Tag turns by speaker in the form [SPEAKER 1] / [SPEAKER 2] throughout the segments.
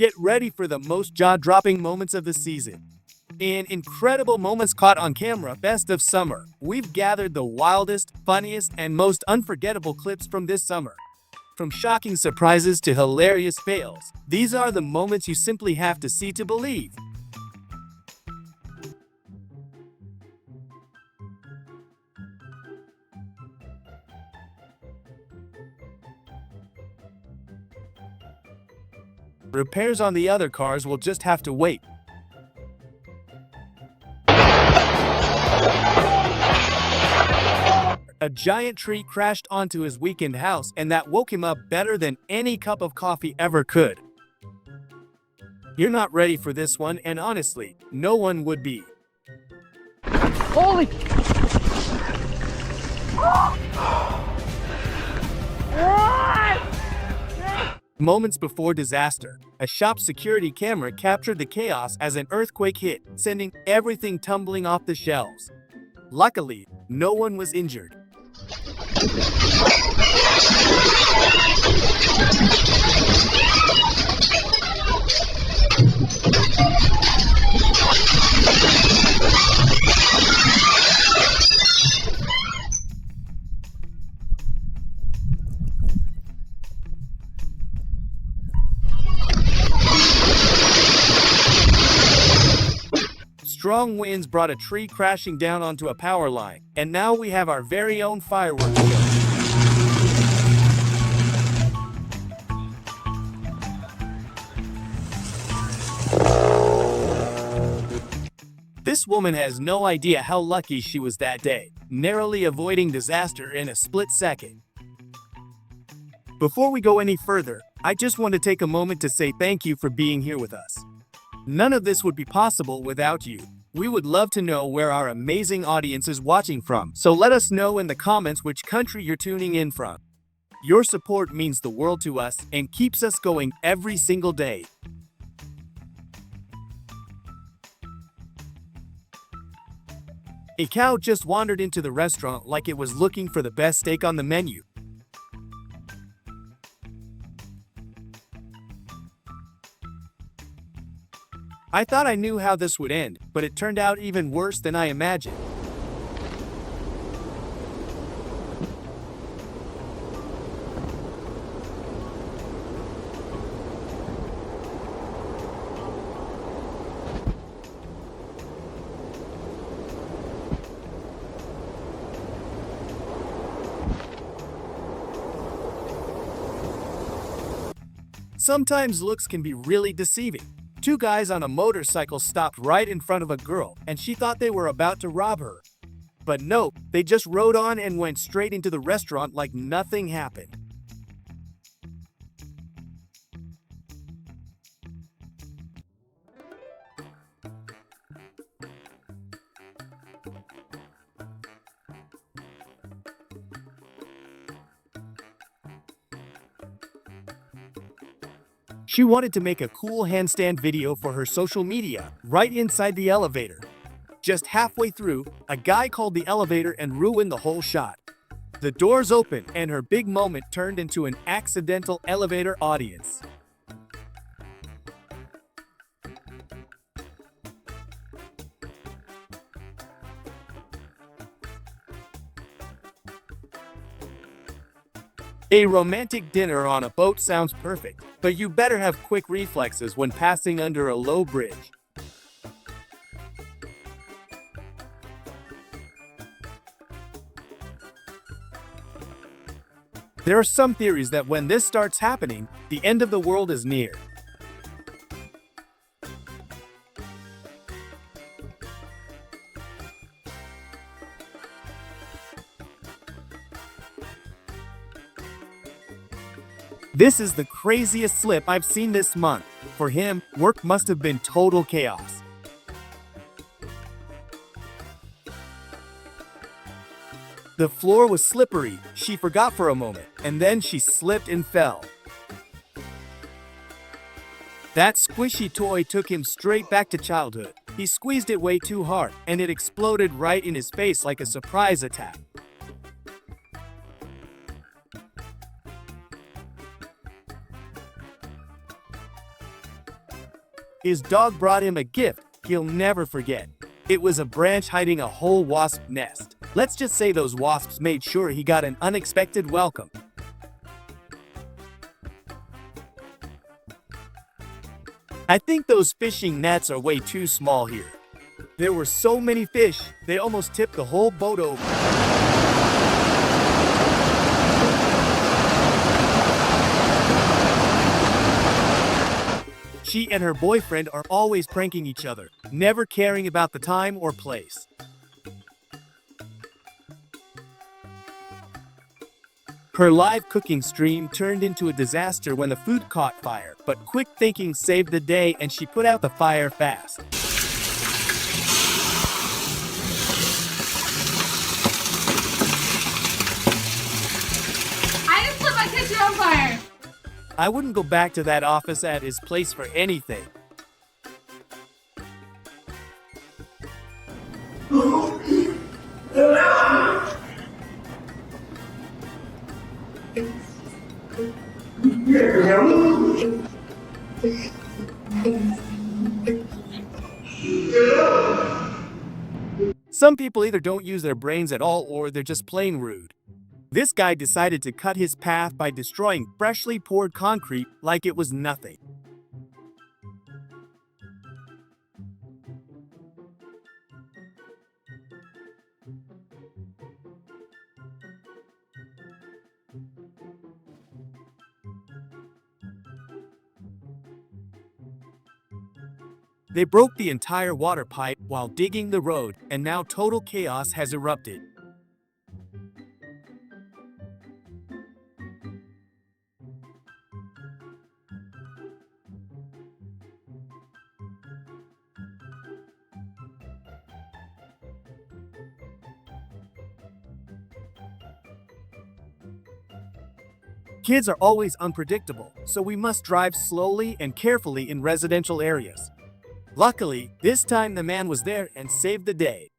[SPEAKER 1] Get ready for the most jaw-dropping moments of the season. In Incredible Moments Caught on Camera Best of Summer, we've gathered the wildest, funniest, and most unforgettable clips from this summer. From shocking surprises to hilarious fails, these are the moments you simply have to see to believe. Repairs on the other cars will just have to wait. A giant tree crashed onto his weekend house, and that woke him up better than any cup of coffee ever could. You're not ready for this one, and honestly, no one would be.
[SPEAKER 2] Holy!
[SPEAKER 1] Moments before disaster, a shop security camera captured the chaos as an earthquake hit, sending everything tumbling off the shelves. Luckily, no one was injured. Strong winds brought a tree crashing down onto a power line, and now we have our very own fireworks show. This woman has no idea how lucky she was that day, narrowly avoiding disaster in a split second. Before we go any further, I just want to take a moment to say thank you for being here with us. None of this would be possible without you. We would love to know where our amazing audience is watching from, so let us know in the comments which country you're tuning in from. Your support means the world to us and keeps us going every single day. A cow just wandered into the restaurant like it was looking for the best steak on the menu. I thought I knew how this would end, but it turned out even worse than I imagined. Sometimes looks can be really deceiving. Two guys on a motorcycle stopped right in front of a girl, and she thought they were about to rob her. But nope, they just rode on and went straight into the restaurant like nothing happened. She wanted to make a cool handstand video for her social media, right inside the elevator. Just halfway through, a guy called the elevator and ruined the whole shot. The doors opened, and her big moment turned into an accidental elevator audience. A romantic dinner on a boat sounds perfect, but you better have quick reflexes when passing under a low bridge. There are some theories that when this starts happening, the end of the world is near. This is the craziest slip I've seen this month. For him, work must have been total chaos. The floor was slippery, she forgot for a moment, and then she slipped and fell. That squishy toy took him straight back to childhood. He squeezed it way too hard, and it exploded right in his face like a surprise attack. His dog brought him a gift he'll never forget. It was a branch hiding a whole wasp nest. Let's just say those wasps made sure he got an unexpected welcome. I think those fishing nets are way too small here. There were so many fish, they almost tipped the whole boat over. She and her boyfriend are always pranking each other, never caring about the time or place. Her live cooking stream turned into a disaster when the food caught fire, but quick thinking saved the day and she put out the fire fast.
[SPEAKER 2] I just lit my kitchen on fire!
[SPEAKER 1] I wouldn't go back to that office at his place for anything. Some people either don't use their brains at all or they're just plain rude. This guy decided to cut his path by destroying freshly poured concrete like it was nothing. They broke the entire water pipe while digging the road, and now total chaos has erupted. Kids are always unpredictable, so we must drive slowly and carefully in residential areas. Luckily, this time the man was there and saved the day.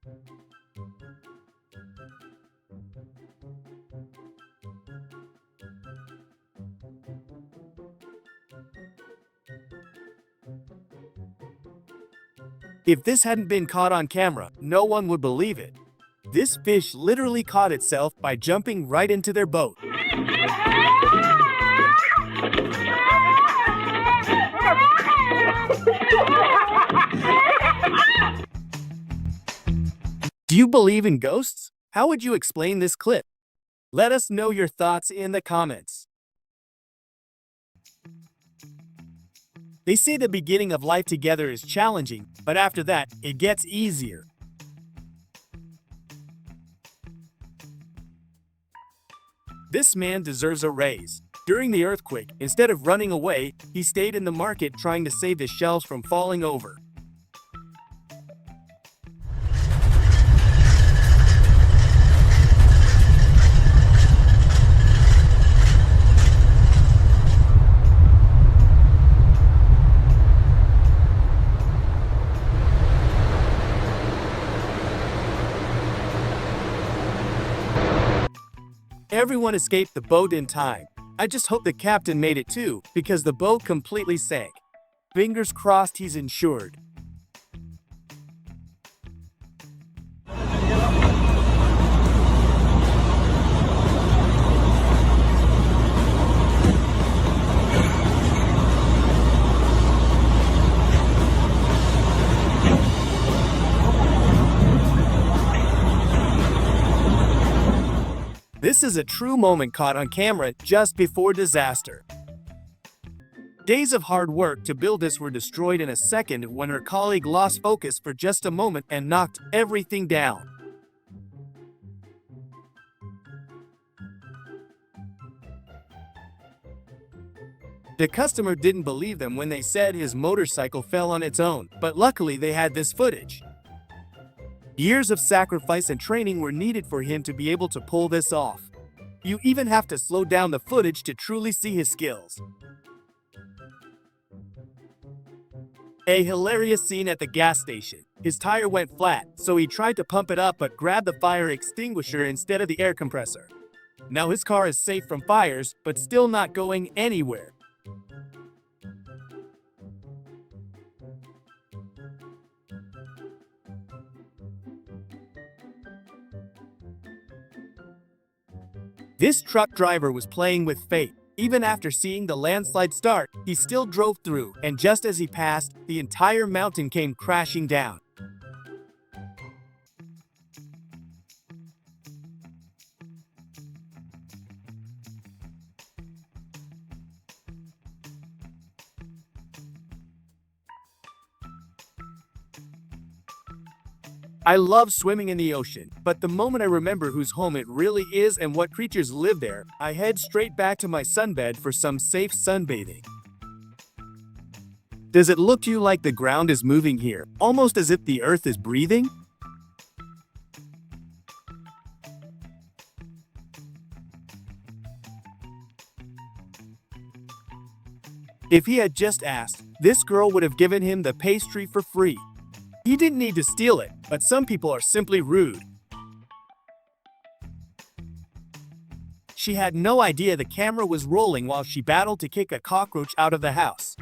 [SPEAKER 1] If this hadn't been caught on camera, no one would believe it. This fish literally caught itself by jumping right into their boat. Do you believe in ghosts? How would you explain this clip? Let us know your thoughts in the comments. They say the beginning of life together is challenging, but after that, it gets easier. This man deserves a raise. During the earthquake, instead of running away, he stayed in the market trying to save the shelves from falling over. Everyone escaped the boat in time. I just hope the captain made it too, because the boat completely sank. Fingers crossed he's insured. This is a true moment caught on camera just before disaster. Days of hard work to build this were destroyed in a second when her colleague lost focus for just a moment and knocked everything down. The customer didn't believe them when they said his motorcycle fell on its own, but luckily they had this footage. Years of sacrifice and training were needed for him to be able to pull this off. You even have to slow down the footage to truly see his skills. A hilarious scene at the gas station. His tire went flat, so he tried to pump it up but grabbed the fire extinguisher instead of the air compressor. Now his car is safe from fires, but still not going anywhere. This truck driver was playing with fate. Even after seeing the landslide start, he still drove through, and just as he passed, the entire mountain came crashing down. I love swimming in the ocean, but the moment I remember whose home it really is and what creatures live there, I head straight back to my sunbed for some safe sunbathing. Does it look to you like the ground is moving here, almost as if the earth is breathing? If he had just asked, this girl would have given him the pastry for free. He didn't need to steal it, but some people are simply rude. She had no idea the camera was rolling while she battled to kick a cockroach out of the house.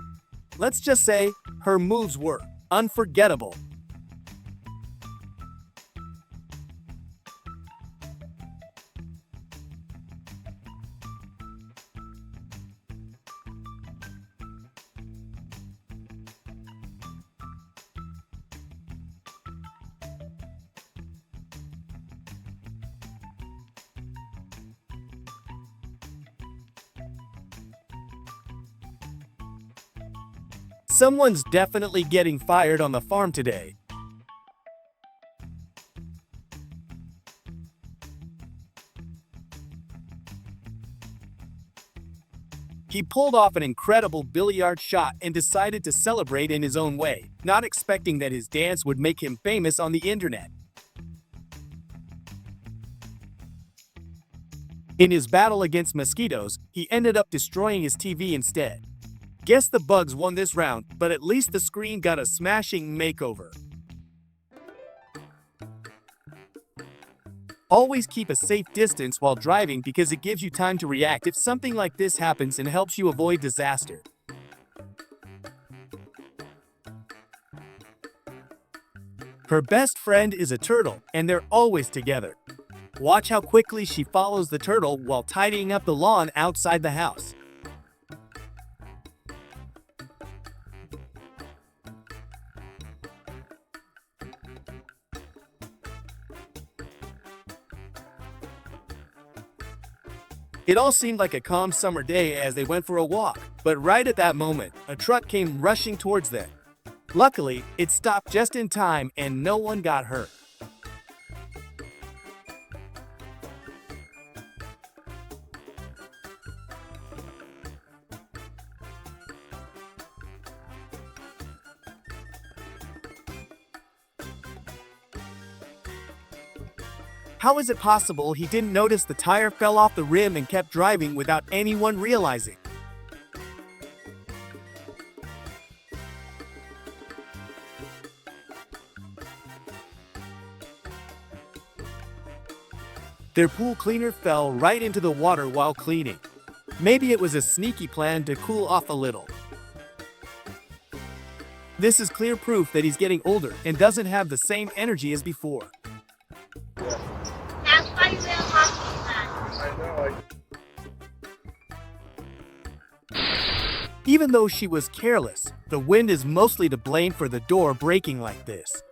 [SPEAKER 1] Let's just say, her moves were unforgettable. Someone's definitely getting fired on the farm today. He pulled off an incredible billiard shot and decided to celebrate in his own way, not expecting that his dance would make him famous on the internet. In his battle against mosquitoes, he ended up destroying his TV instead. Guess the bugs won this round, but at least the screen got a smashing makeover. Always keep a safe distance while driving because it gives you time to react if something like this happens and helps you avoid disaster. Her best friend is a turtle, and they're always together. Watch how quickly she follows the turtle while tidying up the lawn outside the house. It all seemed like a calm summer day as they went for a walk, but right at that moment, a truck came rushing towards them. Luckily, it stopped just in time and no one got hurt. How is it possible he didn't notice the tire fell off the rim and kept driving without anyone realizing? Their pool cleaner fell right into the water while cleaning. Maybe it was a sneaky plan to cool off a little. This is clear proof that he's getting older and doesn't have the same energy as before.
[SPEAKER 3] That's why you wear hockey pants.
[SPEAKER 4] I know.
[SPEAKER 1] Even though she was careless, the wind is mostly to blame for the door breaking like this.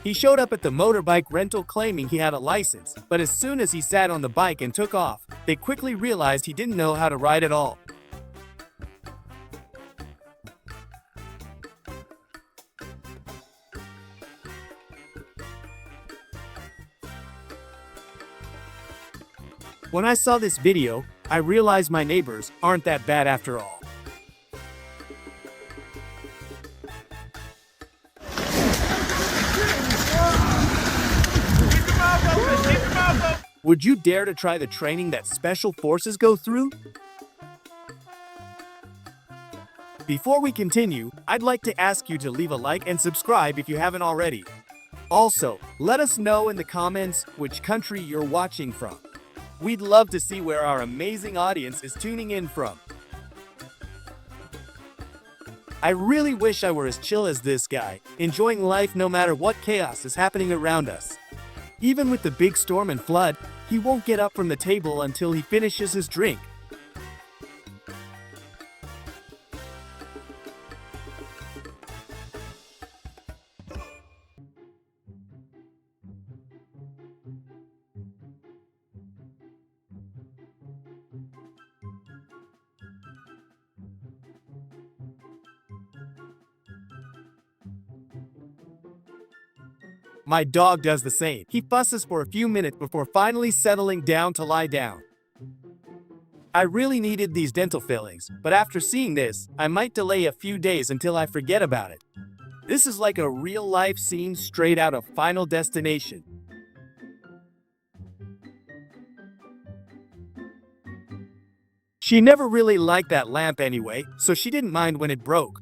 [SPEAKER 1] He showed up at the motorbike rental claiming he had a license, but as soon as he sat on the bike and took off, they quickly realized he didn't know how to ride at all. When I saw this video, I realized my neighbors aren't that bad after all. Would you dare to try the training that special forces go through? Before we continue, I'd like to ask you to leave a like and subscribe if you haven't already. Also, let us know in the comments which country you're watching from. We'd love to see where our amazing audience is tuning in from. I really wish I were as chill as this guy, enjoying life no matter what chaos is happening around us. Even with the big storm and flood, He won't get up from the table until he finishes his drink. My dog does the same. He fusses for a few minutes before finally settling down to lie down. I really needed these dental fillings, but after seeing this, I might delay a few days until I forget about it. This is like a real-life scene straight out of Final Destination. She never really liked that lamp anyway, so she didn't mind when it broke.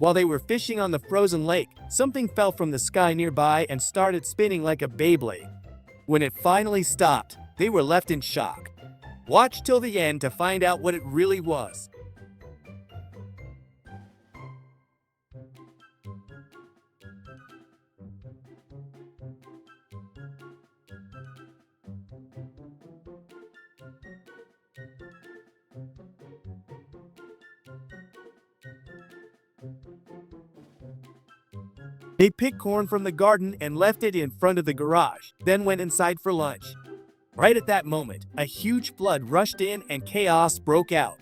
[SPEAKER 1] While they were fishing on the frozen lake, something fell from the sky nearby and started spinning like a Beyblade. When it finally stopped, they were left in shock. Watch till the end to find out what it really was. They picked corn from the garden and left it in front of the garage, then went inside for lunch. Right at that moment, a huge flood rushed in and chaos broke out.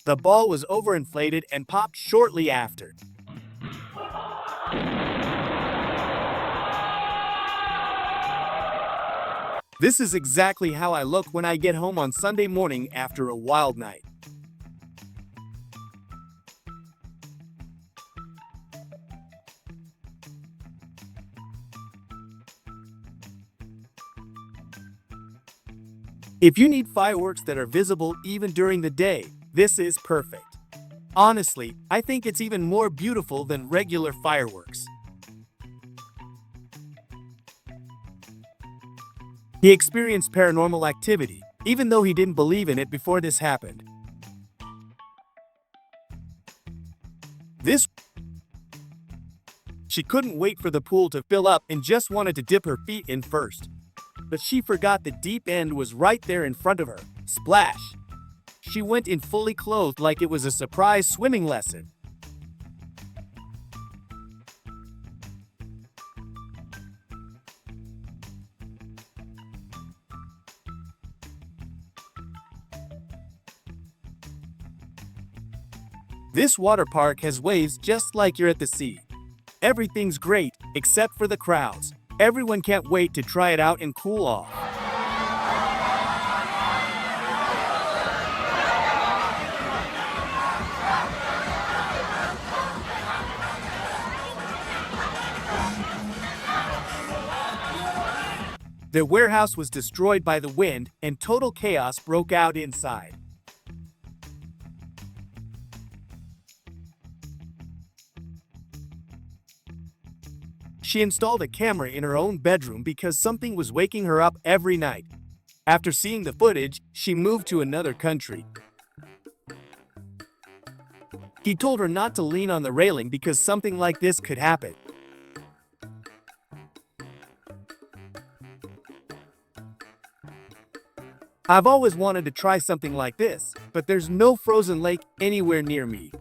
[SPEAKER 1] The ball was overinflated and popped shortly after. This is exactly how I look when I get home on Sunday morning after a wild night. If you need fireworks that are visible even during the day, this is perfect. Honestly, I think it's even more beautiful than regular fireworks. He experienced paranormal activity, even though he didn't believe in it before this happened. She couldn't wait for the pool to fill up and just wanted to dip her feet in first. But she forgot the deep end was right there in front of her. Splash! She went in fully clothed like it was a surprise swimming lesson. This water park has waves just like you're at the sea. Everything's great, except for the crowds. Everyone can't wait to try it out and cool off. The warehouse was destroyed by the wind, and total chaos broke out inside. She installed a camera in her own bedroom because something was waking her up every night. After seeing the footage, she moved to another country. He told her not to lean on the railing because something like this could happen. I've always wanted to try something like this, but there's no frozen lake anywhere near me.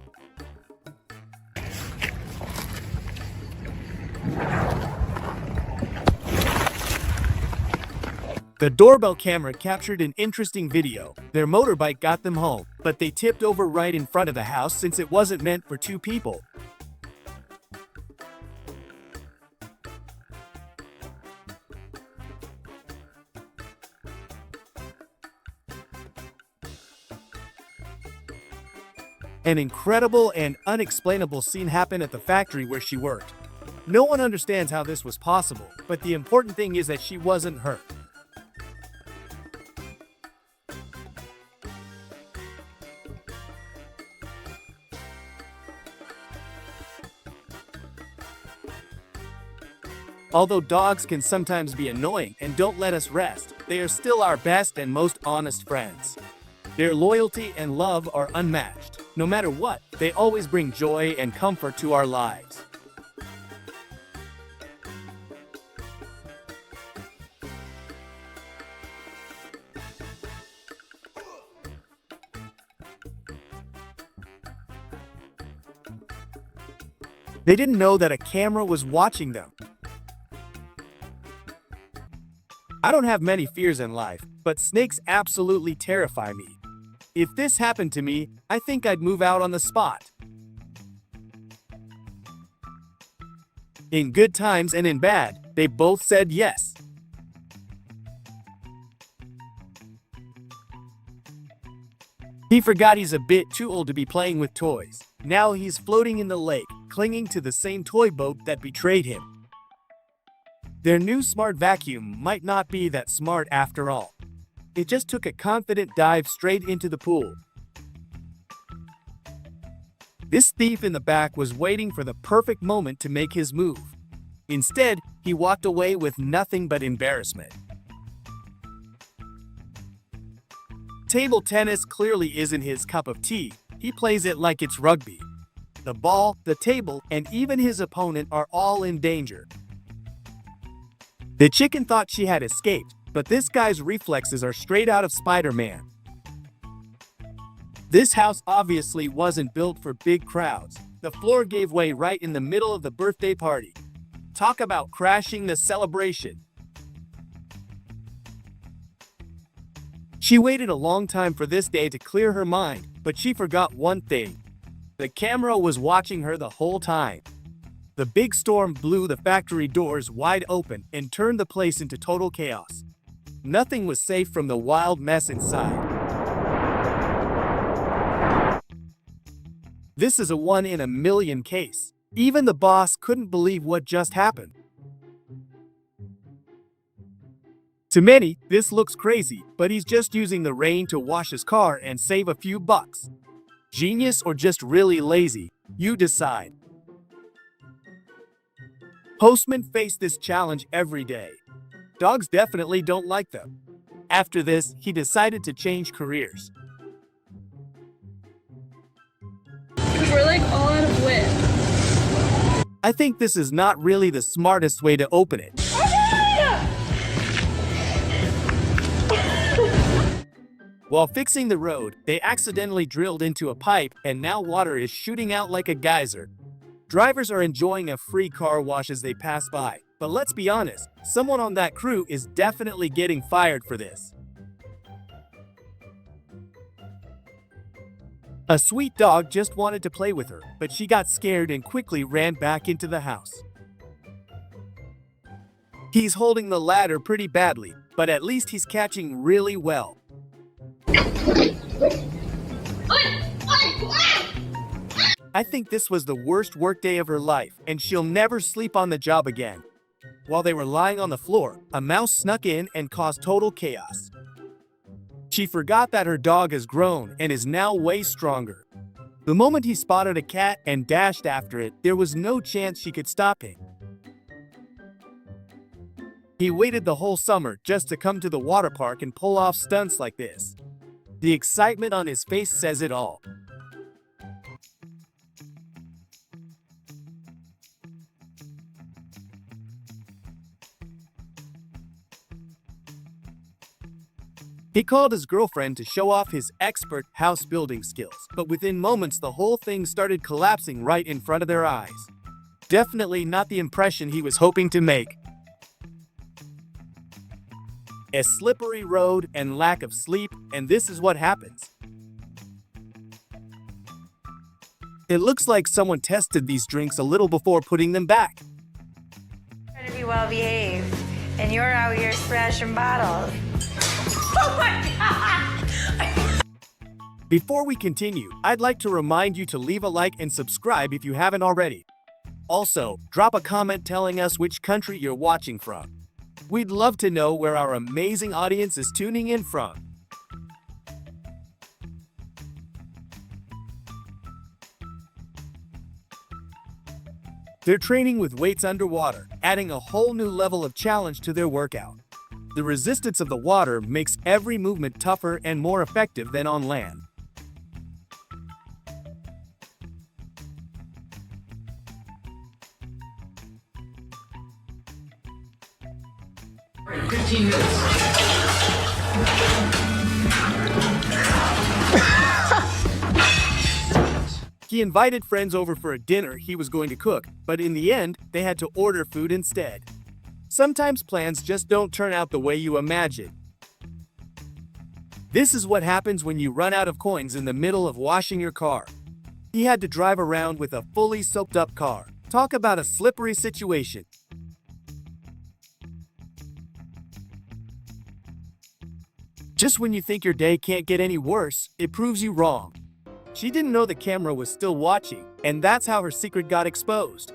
[SPEAKER 1] The doorbell camera captured an interesting video. Their motorbike got them home, but they tipped over right in front of the house since it wasn't meant for two people. An incredible and unexplainable scene happened at the factory where she worked. No one understands how this was possible, but the important thing is that she wasn't hurt. Although dogs can sometimes be annoying and don't let us rest, they are still our best and most honest friends. Their loyalty and love are unmatched. No matter what, they always bring joy and comfort to our lives. They didn't know that a camera was watching them. I don't have many fears in life, but snakes absolutely terrify me. If this happened to me, I think I'd move out on the spot. In good times and in bad, they both said yes. He forgot he's a bit too old to be playing with toys. Now he's floating in the lake, clinging to the same toy boat that betrayed him. Their new smart vacuum might not be that smart after all. It just took a confident dive straight into the pool. This thief in the back was waiting for the perfect moment to make his move. Instead, he walked away with nothing but embarrassment. Table tennis clearly isn't his cup of tea. He plays it like it's rugby. The ball, the table, and even his opponent are all in danger. The chicken thought she had escaped, but this guy's reflexes are straight out of Spider-Man. This house obviously wasn't built for big crowds. The floor gave way right in the middle of the birthday party. Talk about crashing the celebration. She waited a long time for this day to clear her mind, but she forgot one thing. The camera was watching her the whole time. The big storm blew the factory doors wide open and turned the place into total chaos. Nothing was safe from the wild mess inside. This is a 1 in a million case. Even the boss couldn't believe what just happened. To many, this looks crazy, but he's just using the rain to wash his car and save a few bucks. Genius or just really lazy? You decide. Postmen face this challenge every day. Dogs definitely don't like them. After this, he decided to change careers.
[SPEAKER 2] We're like all out of wit.
[SPEAKER 1] I think this is not really the smartest way to open it. While fixing the road, they accidentally drilled into a pipe and now water is shooting out like a geyser. Drivers are enjoying a free car wash as they pass by, but let's be honest, someone on that crew is definitely getting fired for this. A sweet dog just wanted to play with her, but she got scared and quickly ran back into the house. He's holding the ladder pretty badly, but at least he's catching really well. I think this was the worst workday of her life, and she'll never sleep on the job again. While they were lying on the floor, a mouse snuck in and caused total chaos. She forgot that her dog has grown and is now way stronger. The moment he spotted a cat and dashed after it, there was no chance she could stop him. He waited the whole summer just to come to the water park and pull off stunts like this. The excitement on his face says it all. He called his girlfriend to show off his expert house building skills, but within moments the whole thing started collapsing right in front of their eyes. Definitely not the impression he was hoping to make. A slippery road and lack of sleep, and this is what happens. It looks like someone tested these drinks a little before putting them back.
[SPEAKER 5] Trying to be well behaved, and you're out here smashing bottles. Oh my God!
[SPEAKER 1] Before we continue, I'd like to remind you to leave a like and subscribe if you haven't already. Also, drop a comment telling us which country you're watching from. We'd love to know where our amazing audience is tuning in from. They're training with weights underwater, adding a whole new level of challenge to their workout. The resistance of the water makes every movement tougher and more effective than on land. He invited friends over for a dinner he was going to cook, but in the end, they had to order food instead. Sometimes plans just don't turn out the way you imagine. This is what happens when you run out of coins in the middle of washing your car. He had to drive around with a fully soaked up car. Talk about a slippery situation. Just when you think your day can't get any worse, it proves you wrong. She didn't know the camera was still watching, and that's how her secret got exposed.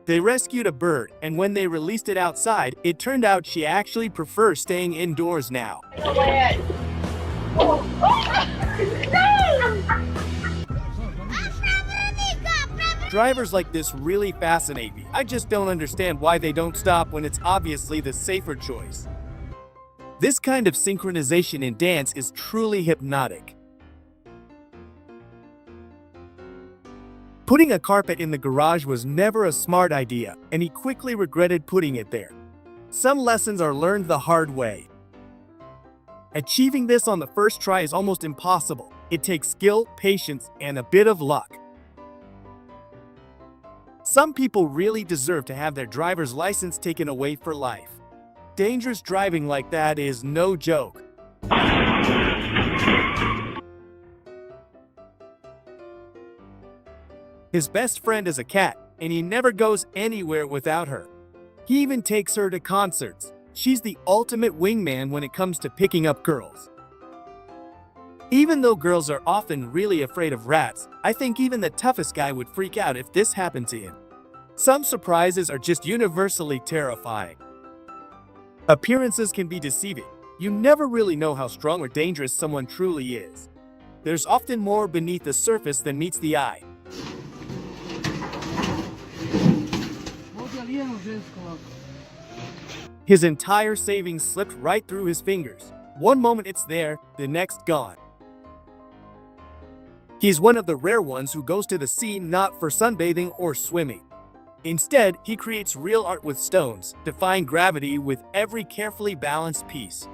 [SPEAKER 1] They rescued a bird, and when they released it outside, it turned out she actually prefers staying indoors now. Drivers like this really fascinate me. I just don't understand why they don't stop when it's obviously the safer choice. This kind of synchronization in dance is truly hypnotic. Putting a carpet in the garage was never a smart idea, and he quickly regretted putting it there. Some lessons are learned the hard way. Achieving this on the first try is almost impossible. It takes skill, patience, and a bit of luck. Some people really deserve to have their driver's license taken away for life. Dangerous driving like that is no joke. His best friend is a cat, and he never goes anywhere without her. He even takes her to concerts. She's the ultimate wingman when it comes to picking up girls. Even though girls are often really afraid of rats, I think even the toughest guy would freak out if this happened to him. Some surprises are just universally terrifying. Appearances can be deceiving. You never really know how strong or dangerous someone truly is. There's often more beneath the surface than meets the eye. His entire savings slipped right through his fingers. One moment it's there, the next gone. He's one of the rare ones who goes to the sea not for sunbathing or swimming. Instead, he creates real art with stones, defying gravity with every carefully balanced piece.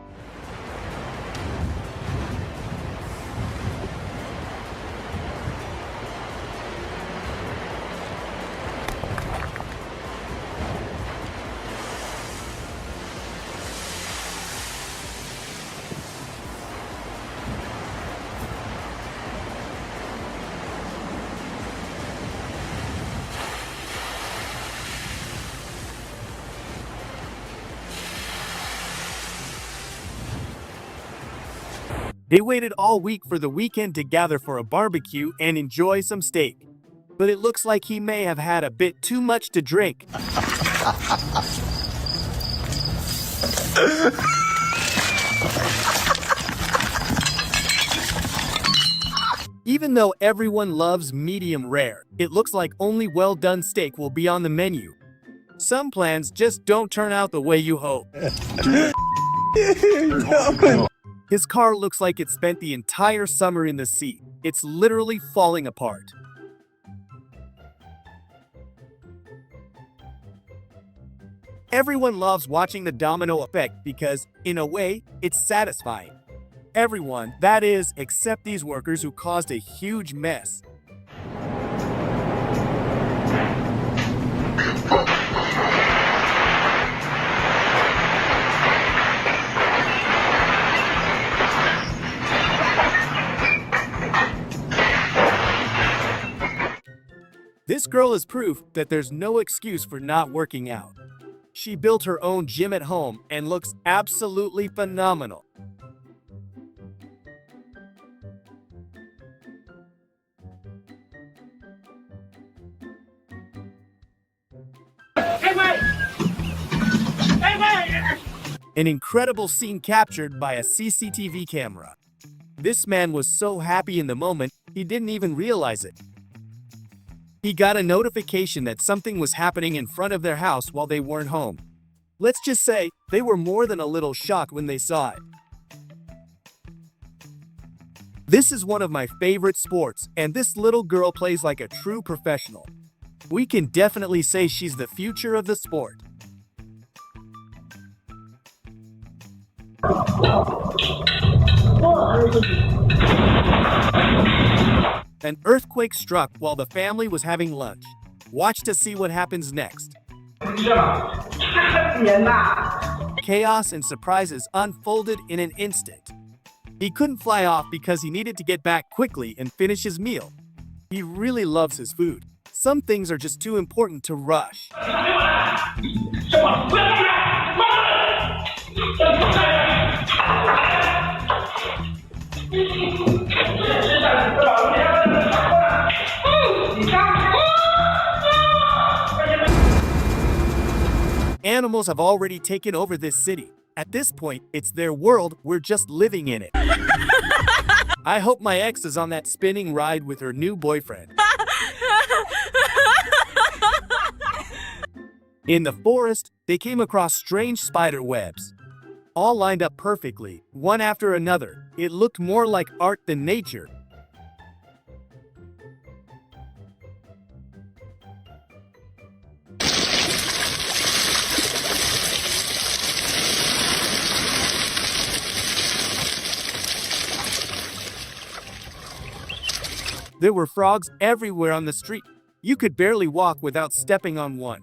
[SPEAKER 1] They waited all week for the weekend to gather for a barbecue and enjoy some steak. But it looks like he may have had a bit too much to drink. Even though everyone loves medium rare, it looks like only well-done steak will be on the menu. Some plans just don't turn out the way you hope. His car looks like it spent the entire summer in the sea. It's literally falling apart. Everyone loves watching the domino effect because, in a way, it's satisfying. Everyone, that is, except these workers who caused a huge mess. This girl is proof that there's no excuse for not working out. She built her own gym at home and looks absolutely phenomenal. An incredible scene captured by a CCTV camera. This man was so happy in the moment, he didn't even realize it. He got a notification that something was happening in front of their house while they weren't home. Let's just say, they were more than a little shocked when they saw it. This is one of my favorite sports, and this little girl plays like a true professional. We can definitely say she's the future of the sport. An earthquake struck while the family was having lunch. Watch to see what happens next. Chaos and surprises unfolded in an instant. He couldn't fly off because he needed to get back quickly and finish his meal. He really loves his food. Some things are just too important to rush. Animals have already taken over this city. At this point, it's their world, we're just living in it. I hope my ex is on that spinning ride with her new boyfriend. In the forest, they came across strange spider webs. All lined up perfectly, one after another. It looked more like art than nature. There were frogs everywhere on the street. You could barely walk without stepping on one.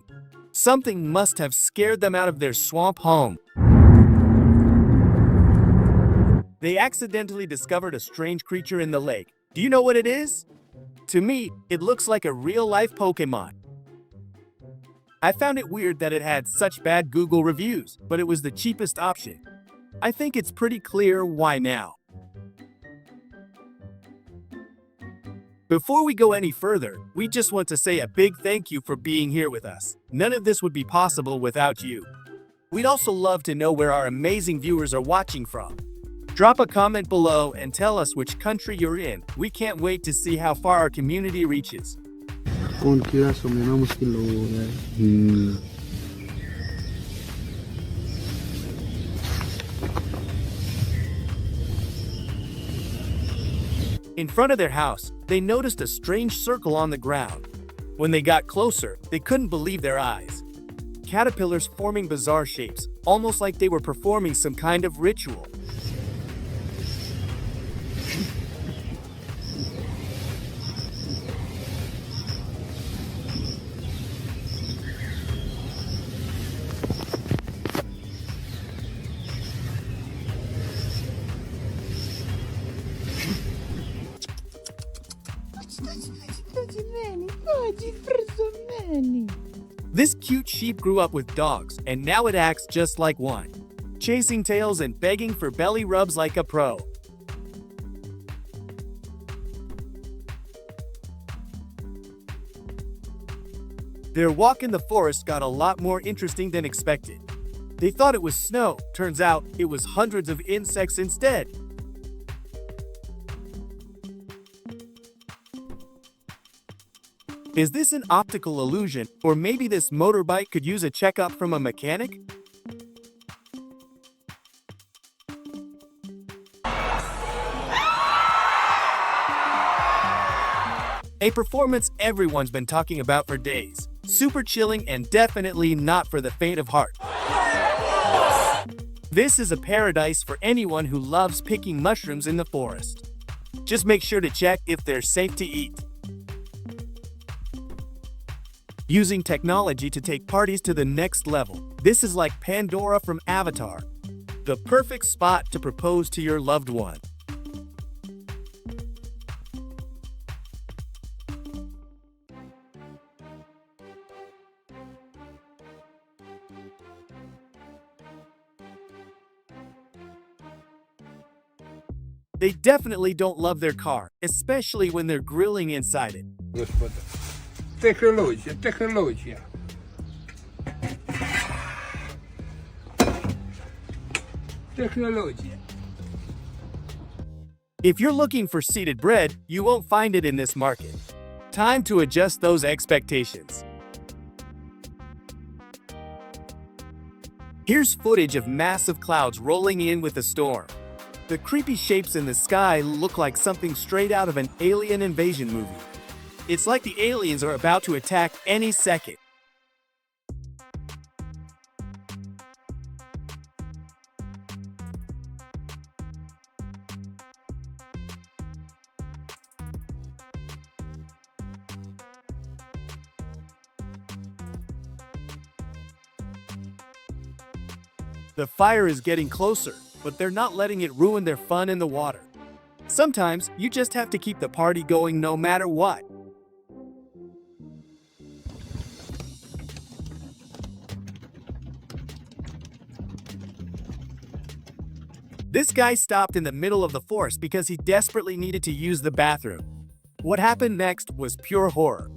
[SPEAKER 1] Something must have scared them out of their swamp home. They accidentally discovered a strange creature in the lake. Do you know what it is? To me, it looks like a real-life Pokemon. I found it weird that it had such bad Google reviews, but it was the cheapest option. I think it's pretty clear why now. Before we go any further, we just want to say a big thank you for being here with us. None of this would be possible without you. We'd also love to know where our amazing viewers are watching from. Drop a comment below and tell us which country you're in. We can't wait to see how far our community reaches. In front of their house, they noticed a strange circle on the ground. When they got closer, they couldn't believe their eyes. Caterpillars forming bizarre shapes, almost like they were performing some kind of ritual. This cute sheep grew up with dogs, and now it acts just like one, chasing tails and begging for belly rubs like a pro. Their walk in the forest got a lot more interesting than expected. They thought it was snow. Turns out, it was hundreds of insects instead. Is this an optical illusion, or maybe this motorbike could use a checkup from a mechanic? A performance everyone's been talking about for days. Super chilling and definitely not for the faint of heart. This is a paradise for anyone who loves picking mushrooms in the forest. Just make sure to check if they're safe to eat. Using technology to take parties to the next level. This is like Pandora from Avatar. The perfect spot to propose to your loved one. They definitely don't love their car, especially when they're grilling inside it.
[SPEAKER 4] Technologia.
[SPEAKER 1] If you're looking for seeded bread, you won't find it in this market. Time to adjust those expectations. Here's footage of massive clouds rolling in with a storm. The creepy shapes in the sky look like something straight out of an alien invasion movie. It's like the aliens are about to attack any second. The fire is getting closer, but they're not letting it ruin their fun in the water. Sometimes you just have to keep the party going no matter what. This guy stopped in the middle of the forest because he desperately needed to use the bathroom. What happened next was pure horror.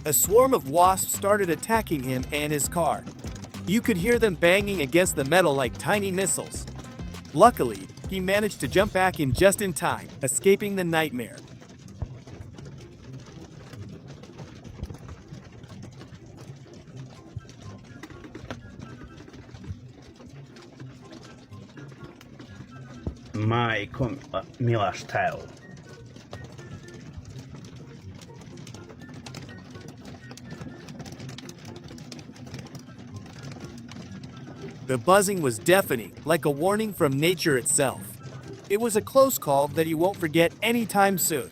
[SPEAKER 1] A swarm of wasps started attacking him and his car. You could hear them banging against the metal like tiny missiles. Luckily, he managed to jump back in just in time, escaping the nightmare.
[SPEAKER 4] Mishaps.
[SPEAKER 1] The buzzing was deafening, like a warning from nature itself. It was a close call that he won't forget anytime soon.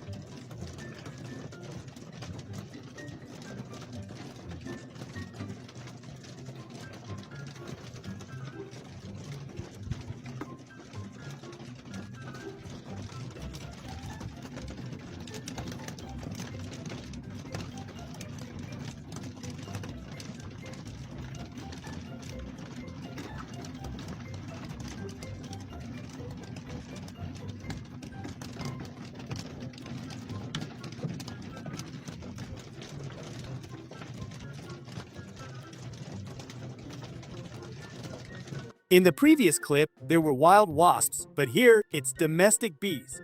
[SPEAKER 1] In the previous clip, there were wild wasps, but here it's domestic bees.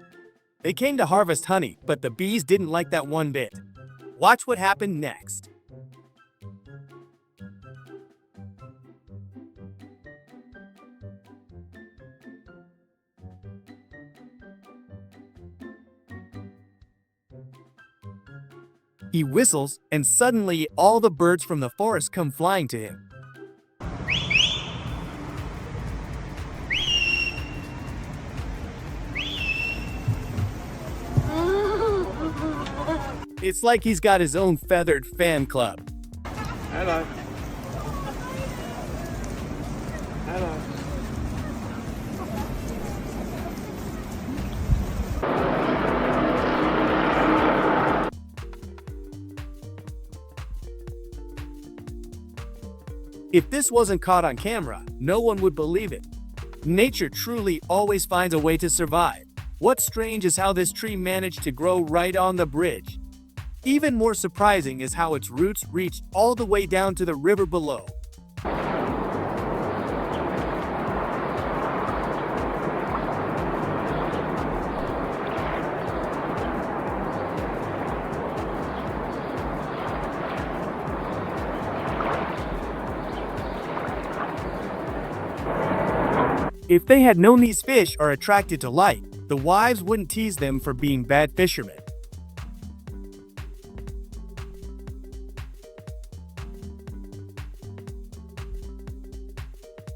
[SPEAKER 1] They came to harvest honey, but the bees didn't like that one bit. Watch what happened next. He whistles, and suddenly all the birds from the forest come flying to him. It's like he's got his own feathered fan club.
[SPEAKER 4] Hello. Hello.
[SPEAKER 1] If this wasn't caught on camera, no one would believe it. Nature truly always finds a way to survive. What's strange is how this tree managed to grow right on the bridge. Even more surprising is how its roots reached all the way down to the river below. If they had known these fish are attracted to light, the wives wouldn't tease them for being bad fishermen.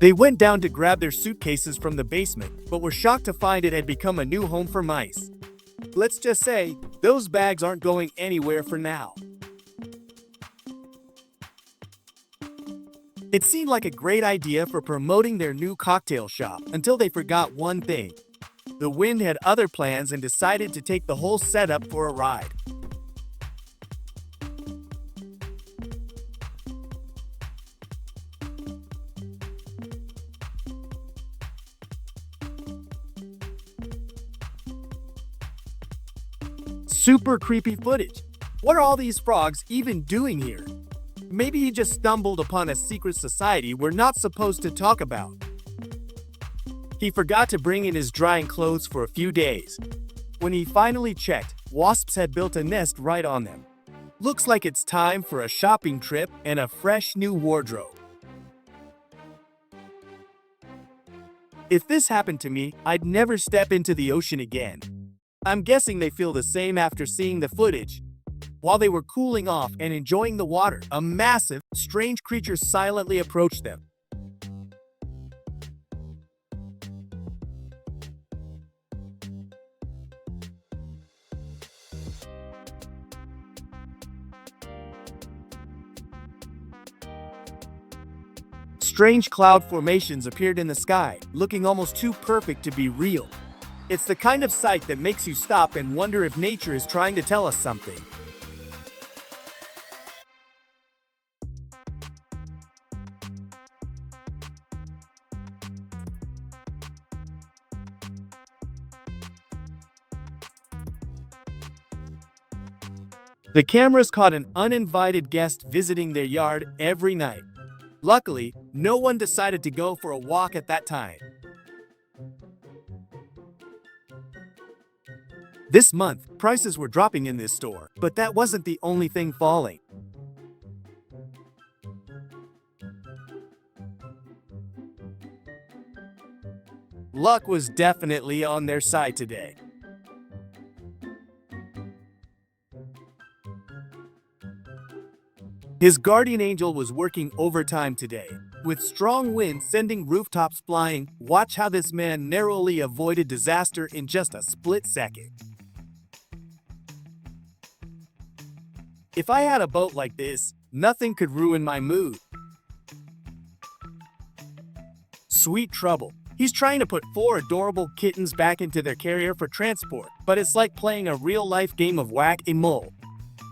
[SPEAKER 1] They went down to grab their suitcases from the basement, but were shocked to find it had become a new home for mice. Let's just say, those bags aren't going anywhere for now. It seemed like a great idea for promoting their new cocktail shop until they forgot one thing. The wind had other plans and decided to take the whole setup for a ride. Super creepy footage. What are all these frogs even doing here? Maybe he just stumbled upon a secret society we're not supposed to talk about. He forgot to bring in his drying clothes for a few days. When he finally checked, wasps had built a nest right on them. Looks like it's time for a shopping trip and a fresh new wardrobe. If this happened to me, I'd never step into the ocean again. I'm guessing they feel the same after seeing the footage. While they were cooling off and enjoying the water, a massive, strange creature silently approached them. Strange cloud formations appeared in the sky, looking almost too perfect to be real. It's the kind of sight that makes you stop and wonder if nature is trying to tell us something. The cameras caught an uninvited guest visiting their yard every night. Luckily, no one decided to go for a walk at that time. This month, prices were dropping in this store, but that wasn't the only thing falling. Luck was definitely on their side today. His guardian angel was working overtime today. With strong winds sending rooftops flying, watch how this man narrowly avoided disaster in just a split second. If I had a boat like this, nothing could ruin my mood. Sweet trouble. He's trying to put 4 adorable kittens back into their carrier for transport, but it's like playing a real-life game of whack-a-mole.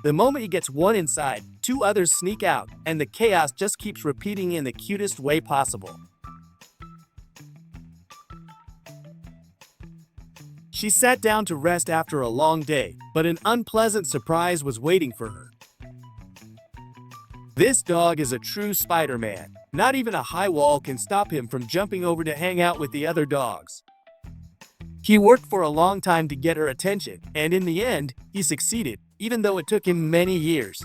[SPEAKER 1] The moment he gets one inside, 2 others sneak out, and the chaos just keeps repeating in the cutest way possible. She sat down to rest after a long day, but an unpleasant surprise was waiting for her. This dog is a true Spider-Man. Not even a high wall can stop him from jumping over to hang out with the other dogs. He worked for a long time to get her attention, and in the end, he succeeded, even though it took him many years.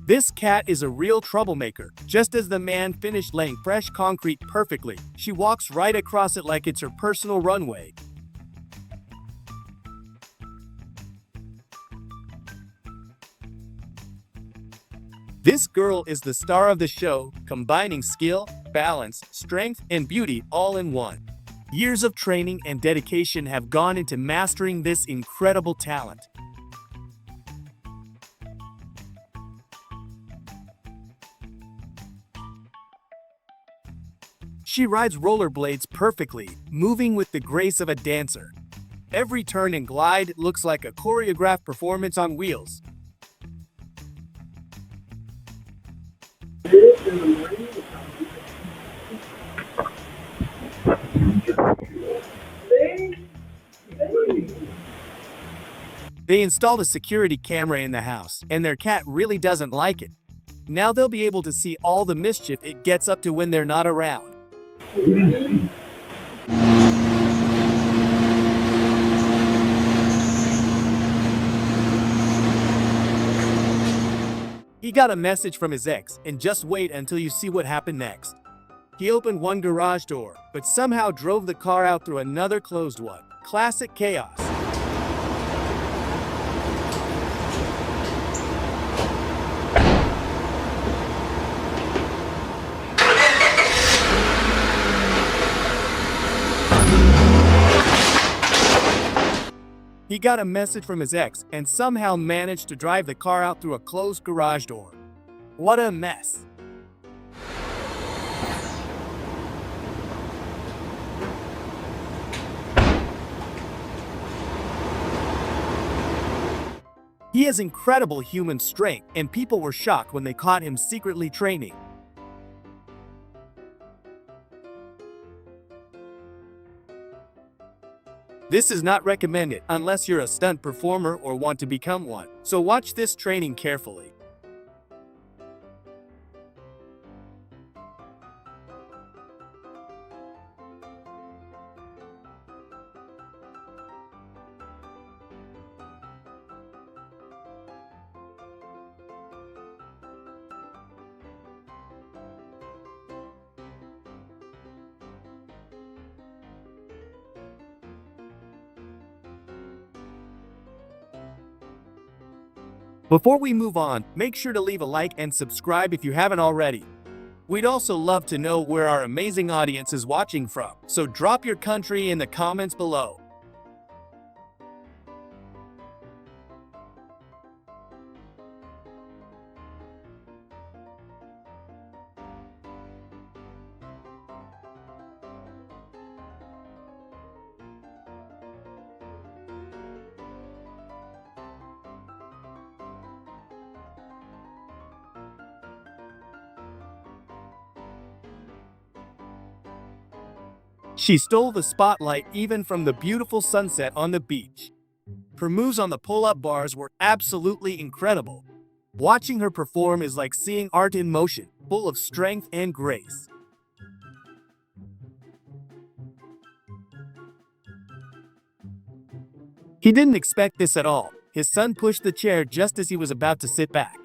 [SPEAKER 1] This cat is a real troublemaker. Just as the man finished laying fresh concrete perfectly, she walks right across it like it's her personal runway. This girl is the star of the show, combining skill, balance, strength, and beauty all in one. Years of training and dedication have gone into mastering this incredible talent. She rides rollerblades perfectly, moving with the grace of a dancer. Every turn and glide looks like a choreographed performance on wheels. They installed a security camera in the house, and their cat really doesn't like it. Now they'll be able to see all the mischief it gets up to when they're not around. He got a message from his ex, and just wait until you see what happened next. He opened one garage door, but somehow drove the car out through another closed one. Classic chaos. He got a message from his ex and somehow managed to drive the car out through a closed garage door. What a mess. He has incredible human strength, and people were shocked when they caught him secretly training. This is not recommended unless you're a stunt performer or want to become one, so watch this training carefully. Before we move on, make sure to leave a like and subscribe if you haven't already. We'd also love to know where our amazing audience is watching from, so drop your country in the comments below. She stole the spotlight even from the beautiful sunset on the beach. Her moves on the pull-up bars were absolutely incredible. Watching her perform is like seeing art in motion, full of strength and grace. He didn't expect this at all. His son pushed the chair just as he was about to sit back.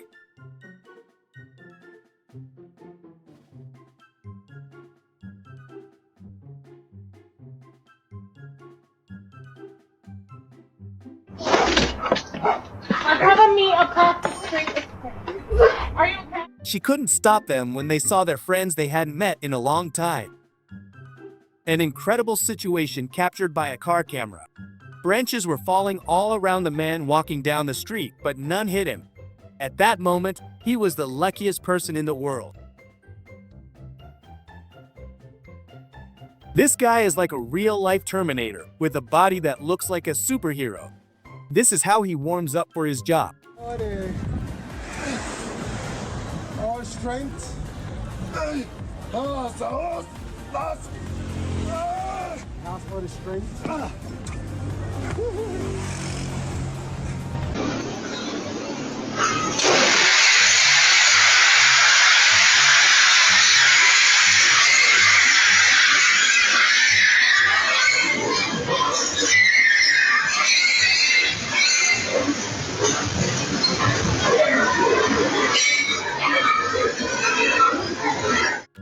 [SPEAKER 3] I'm having me across the street. Are you okay?
[SPEAKER 1] She couldn't stop them when they saw their friends they hadn't met in a long time. An incredible situation captured by a car camera. Branches were falling all around the man walking down the street, but none hit him. At that moment, he was the luckiest person in the world. This guy is like a real-life Terminator, with a body that looks like a superhero. This is how he warms up for his job.
[SPEAKER 4] All strength. Now for the strength.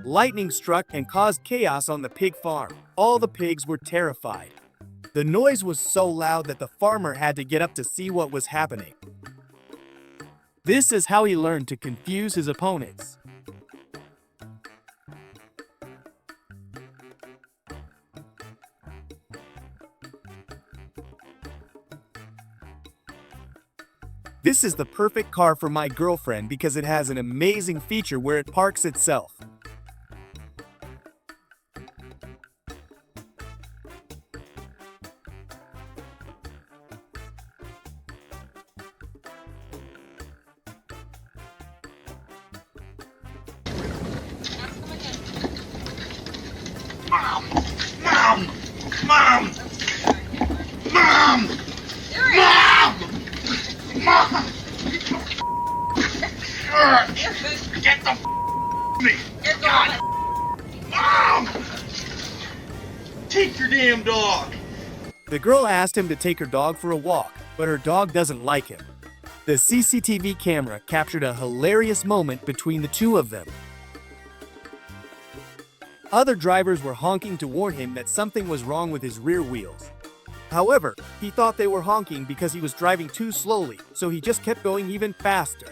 [SPEAKER 1] Lightning struck and caused chaos on the pig farm. All the pigs were terrified. The noise was so loud that the farmer had to get up to see what was happening. This is how he learned to confuse his opponents. This is the perfect car for my girlfriend because it has an amazing feature where it parks itself.
[SPEAKER 6] Mom! Mom! Mom! Mom! Mom! Mom! Get the me! God! Mom! Take your damn dog!
[SPEAKER 1] The girl asked him to take her dog for a walk, but her dog doesn't like him. The CCTV camera captured a hilarious moment between the two of them. Other drivers were honking to warn him that something was wrong with his rear wheels. However, he thought they were honking because he was driving too slowly, so he just kept going even faster.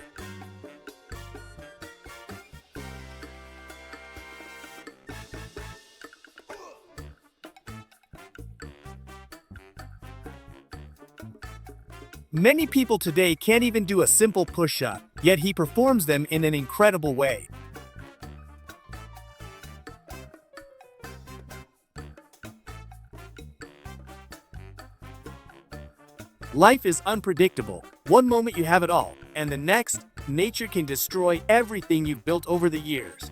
[SPEAKER 1] Many people today can't even do a simple push-up, yet he performs them in an incredible way. Life is unpredictable. One moment you have it all, and the next, nature can destroy everything you've built over the years.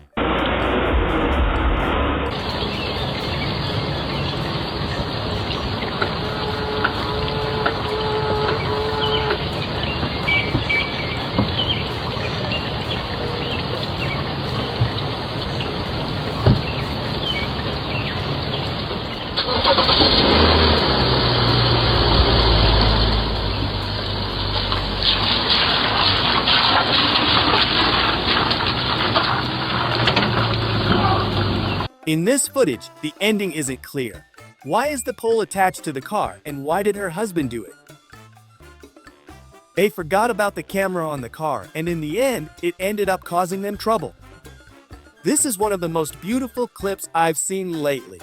[SPEAKER 1] In this footage, the ending isn't clear. Why is the pole attached to the car, and why did her husband do it? They forgot about the camera on the car, and in the end, it ended up causing them trouble. This is one of the most beautiful clips I've seen lately.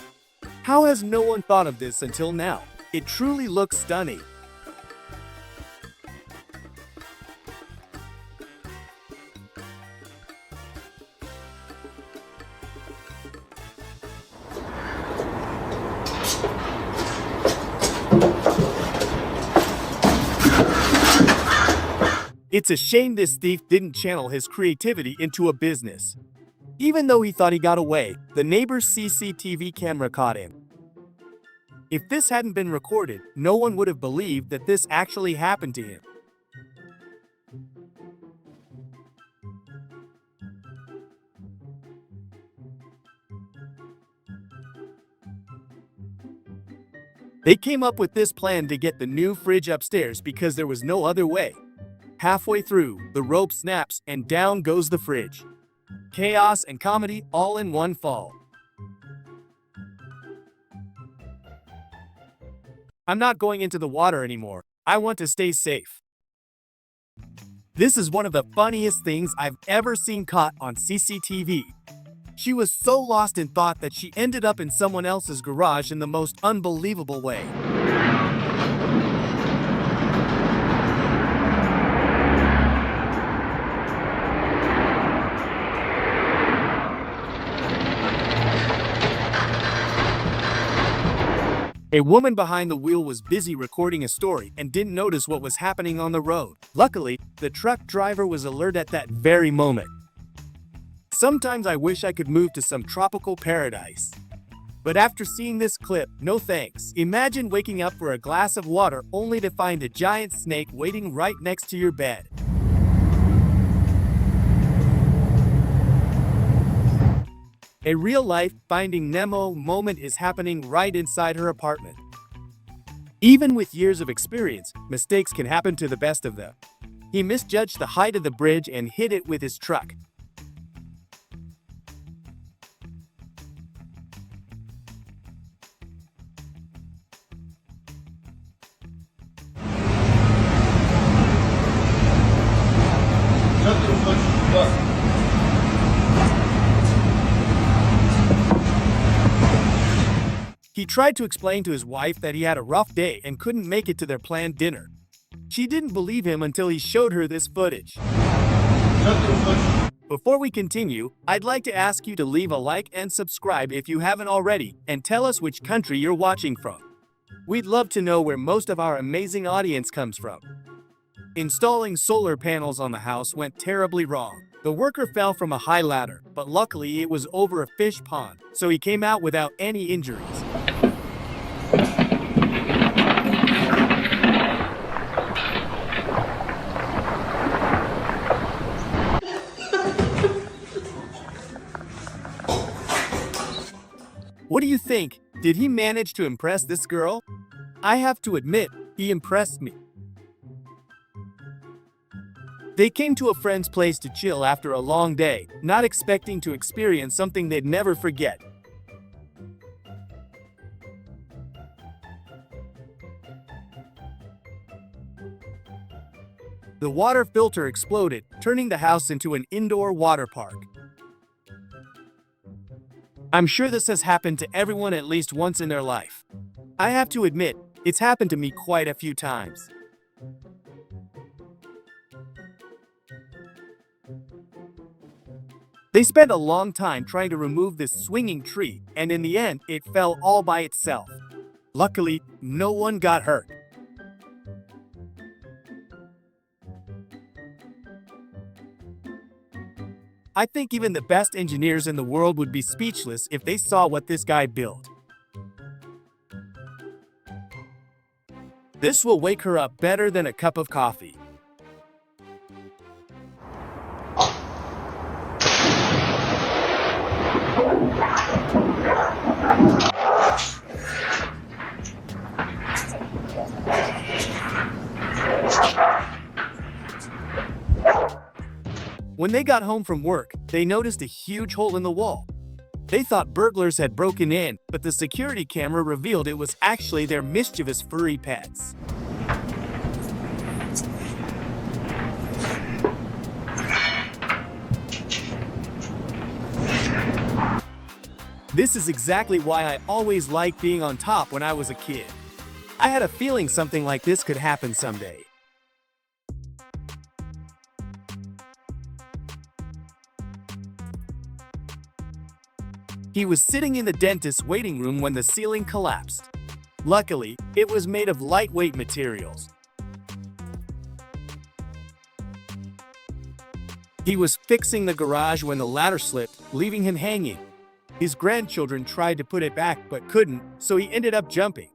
[SPEAKER 1] How has no one thought of this until now? It truly looks stunning. It's a shame this thief didn't channel his creativity into a business. Even though he thought he got away, the neighbor's CCTV camera caught him. If this hadn't been recorded, no one would have believed that this actually happened to him. They came up with this plan to get the new fridge upstairs because there was no other way. Halfway through, the rope snaps and down goes the fridge. Chaos and comedy all in one fall. I'm not going into the water anymore. I want to stay safe. This is one of the funniest things I've ever seen caught on CCTV. She was so lost in thought that she ended up in someone else's garage in the most unbelievable way. A woman behind the wheel was busy recording a story and didn't notice what was happening on the road. Luckily, the truck driver was alert at that very moment. Sometimes I wish I could move to some tropical paradise. But after seeing this clip, no thanks. Imagine waking up for a glass of water only to find a giant snake waiting right next to your bed. A real-life Finding Nemo moment is happening right inside her apartment. Even with years of experience, mistakes can happen to the best of them. He misjudged the height of the bridge and hit it with his truck. He tried to explain to his wife that he had a rough day and couldn't make it to their planned dinner. She didn't believe him until he showed her this footage. Before we continue, I'd like to ask you to leave a like and subscribe if you haven't already, and tell us which country you're watching from. We'd love to know where most of our amazing audience comes from. Installing solar panels on the house went terribly wrong. The worker fell from a high ladder, but luckily it was over a fish pond, so he came out without any injuries. What do you think? Did he manage to impress this girl? I have to admit, he impressed me. They came to a friend's place to chill after a long day, not expecting to experience something they'd never forget. The water filter exploded, turning the house into an indoor water park. I'm sure this has happened to everyone at least once in their life. I have to admit, it's happened to me quite a few times. They spent a long time trying to remove this swinging tree, and in the end, it fell all by itself. Luckily, no one got hurt. I think even the best engineers in the world would be speechless if they saw what this guy built. This will wake her up better than a cup of coffee. When they got home from work, they noticed a huge hole in the wall. They thought burglars had broken in, but the security camera revealed it was actually their mischievous furry pets. This is exactly why I always liked being on top when I was a kid. I had a feeling something like this could happen someday. He was sitting in the dentist's waiting room when the ceiling collapsed. Luckily, it was made of lightweight materials. He was fixing the garage when the ladder slipped, leaving him hanging. His grandchildren tried to put it back but couldn't, so he ended up jumping.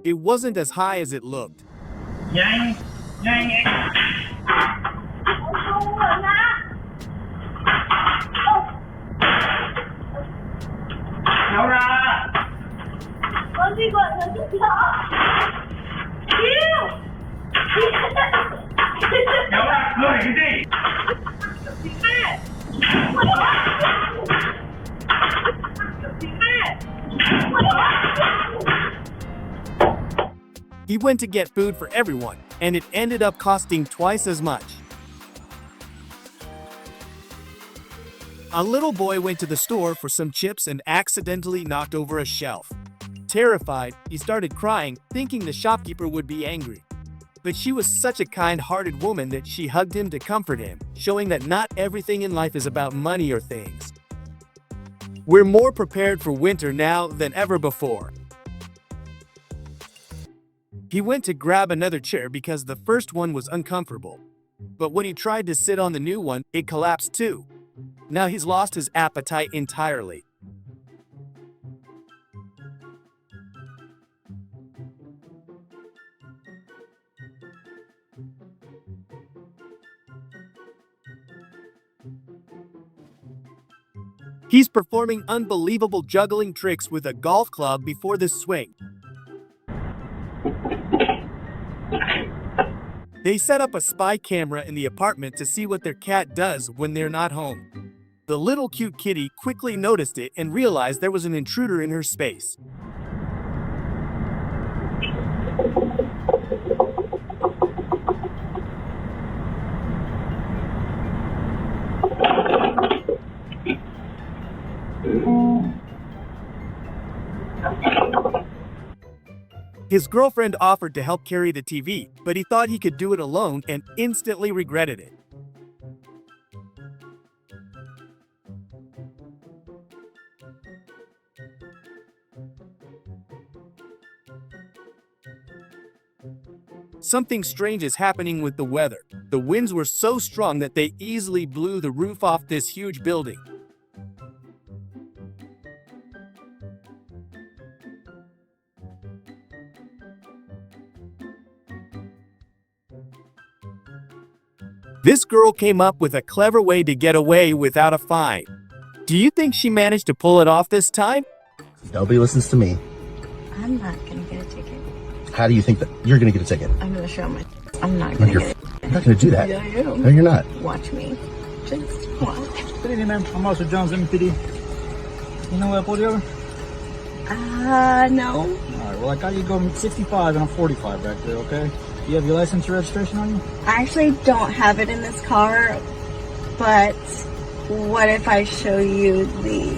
[SPEAKER 1] It wasn't as high as it looked. He went to get food for everyone, and it ended up costing twice as much. A little boy went to the store for some chips and accidentally knocked over a shelf. Terrified, he started crying, thinking the shopkeeper would be angry. But she was such a kind-hearted woman that she hugged him to comfort him, showing that not everything in life is about money or things. We're more prepared for winter now than ever before. He went to grab another chair because the first one was uncomfortable. But when he tried to sit on the new one, it collapsed too. Now he's lost his appetite entirely. He's performing unbelievable juggling tricks with a golf club before the swing. They set up a spy camera in the apartment to see what their cat does when they're not home. The little cute kitty quickly noticed it and realized there was an intruder in her space. His girlfriend offered to help carry the TV, but he thought he could do it alone and instantly regretted it. Something strange is happening with the weather. The winds were so strong that they easily blew the roof off this huge building. This girl came up with a clever way to get away without a fine. Do you think she managed to pull it off this time?
[SPEAKER 7] Nobody listens to me.
[SPEAKER 8] I'm not gonna get a ticket.
[SPEAKER 7] How do you think that you're gonna get a ticket?
[SPEAKER 8] I'm gonna show my. I'm not
[SPEAKER 7] No,
[SPEAKER 8] gonna
[SPEAKER 7] you're
[SPEAKER 8] get it.
[SPEAKER 7] not gonna do that.
[SPEAKER 8] Yeah, I am.
[SPEAKER 7] No, you're not.
[SPEAKER 8] Watch me. Just watch.
[SPEAKER 4] Good evening, ma'am. I'm Officer Jones, MPD. You know what I pulled you over?
[SPEAKER 8] No.
[SPEAKER 4] Alright, well, I got you going 65 and I'm 45 back there, okay? Do you have your license or registration on you?
[SPEAKER 8] I actually don't have it in this car, but what if I show you these?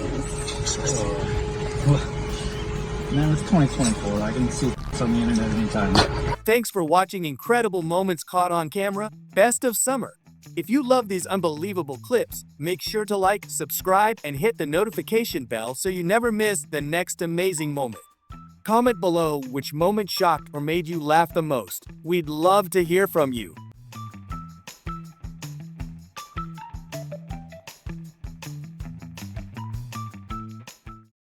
[SPEAKER 4] Man, it's 2024. I can see on the internet anytime.
[SPEAKER 1] Thanks for watching incredible moments caught on camera. Best of summer. If you love these unbelievable clips, make sure to like, subscribe, and hit the notification bell so you never miss the next amazing moment. Comment below which moment shocked or made you laugh the most. We'd love to hear from you.